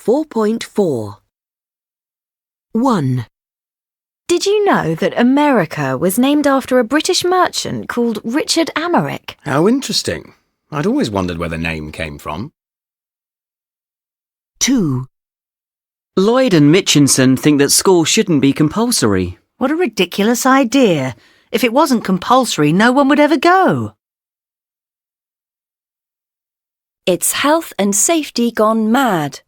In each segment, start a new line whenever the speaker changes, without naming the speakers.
4.4. 1.
Did you know that America was named after a British merchant called Richard Americ?
How interesting. I'd always wondered where the name came from.
2.
Lloyd and Mitchinson think that school shouldn't be compulsory.
What a ridiculous idea. If it wasn't compulsory, no one would ever go.
It's health and safety gone mad.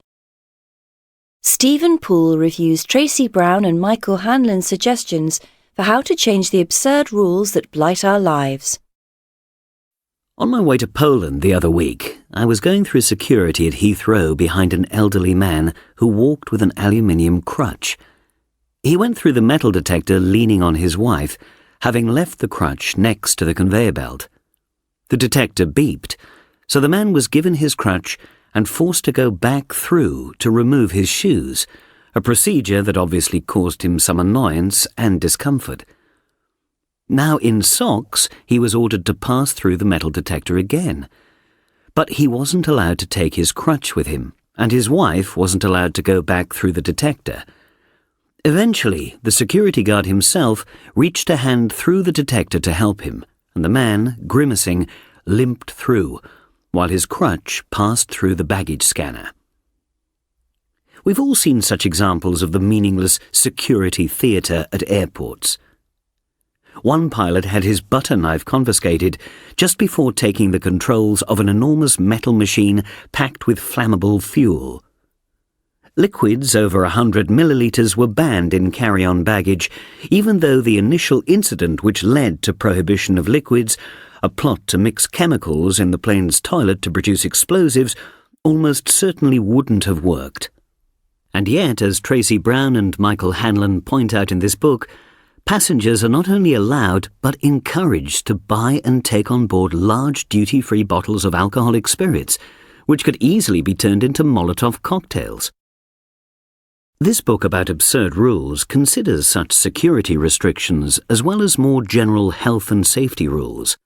Stephen Poole reviews Tracy Brown and Michael Hanlon's suggestions for how to change the absurd rules that blight our lives.
On my way to Poland the other week, I was going through security at Heathrow behind an elderly man who walked with an aluminium crutch. He went through the metal detector leaning on his wife, having left the crutch next to the conveyor belt. The detector beeped, so the man was given his crutch and forced to go back through to remove his shoes, a procedure that obviously caused him some annoyance and discomfort. Now in socks, he was ordered to pass through the metal detector again. But he wasn't allowed to take his crutch with him, and his wife wasn't allowed to go back through the detector. Eventually, the security guard himself reached a hand through the detector to help him, and the man, grimacing, limped through, while his crutch passed through the baggage scanner. We've all seen such examples of the meaningless security theatre at airports. One pilot had his butter knife confiscated just before taking the controls of an enormous metal machine packed with flammable fuel. Liquids over 100 millilitres were banned in carry-on baggage, even though the initial incident which led to prohibition of liquids, a plot to mix chemicals in the plane's toilet to produce explosives, almost certainly wouldn't have worked. And yet, as Tracy Brown and Michael Hanlon point out in this book, passengers are not only allowed but encouraged to buy and take on board large duty-free bottles of alcoholic spirits, which could easily be turned into Molotov cocktails. This book about absurd rules considers such security restrictions as well as more general health and safety rules.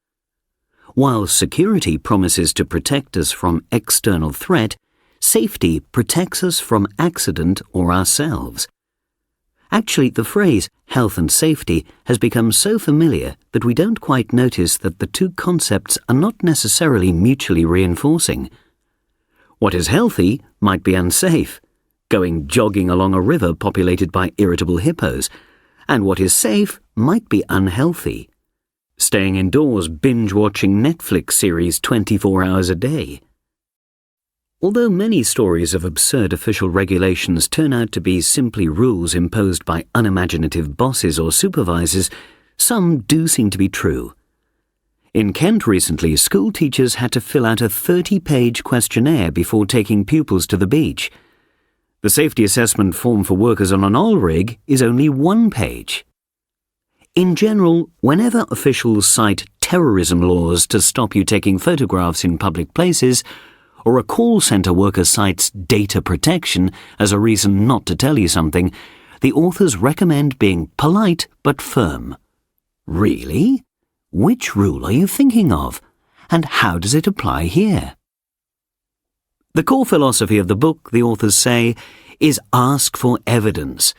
While security promises to protect us from external threat, safety protects us from accident or ourselves. Actually, the phrase health and safety has become so familiar that we don't quite notice that the two concepts are not necessarily mutually reinforcing. What is healthy might be unsafe, going jogging along a river populated by irritable hippos, and what is safe might be unhealthy, staying indoors binge-watching Netflix series 24 hours a day. Although many stories of absurd official regulations turn out to be simply rules imposed by unimaginative bosses or supervisors, some do seem to be true. In Kent recently, school teachers had to fill out a 30-page questionnaire before taking pupils to the beach. The safety assessment form for workers on an oil rig is only 1 page. In general, whenever officials cite terrorism laws to stop you taking photographs in public places, or a call centre worker cites data protection as a reason not to tell you something, the authors recommend being polite but firm. Really? Which rule are you thinking of? And how does it apply here? The core philosophy of the book, the authors say, is ask for evidence.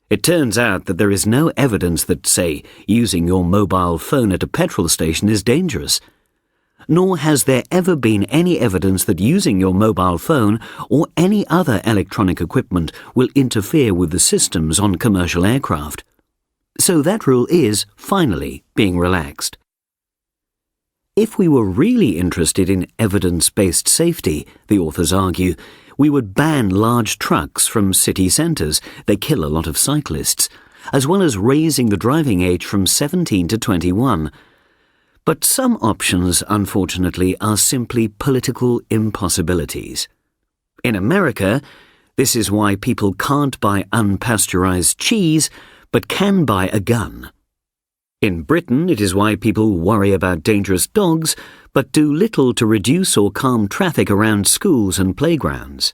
It turns out that there is no evidence that, say, using your mobile phone at a petrol station is dangerous. Nor has there ever been any evidence that using your mobile phone or any other electronic equipment will interfere with the systems on commercial aircraft. So that rule is, finally, being relaxed. If we were really interested in evidence-based safety, the authors argue, we would ban large trucks from city centres. They kill a lot of cyclists, as well as raising the driving age from 17 to 21. But some options, unfortunately, are simply political impossibilities. In America, this is why people can't buy unpasteurized cheese, but can buy a gun. In Britain, it is why people worry about dangerous dogs, but do little to reduce or calm traffic around schools and playgrounds.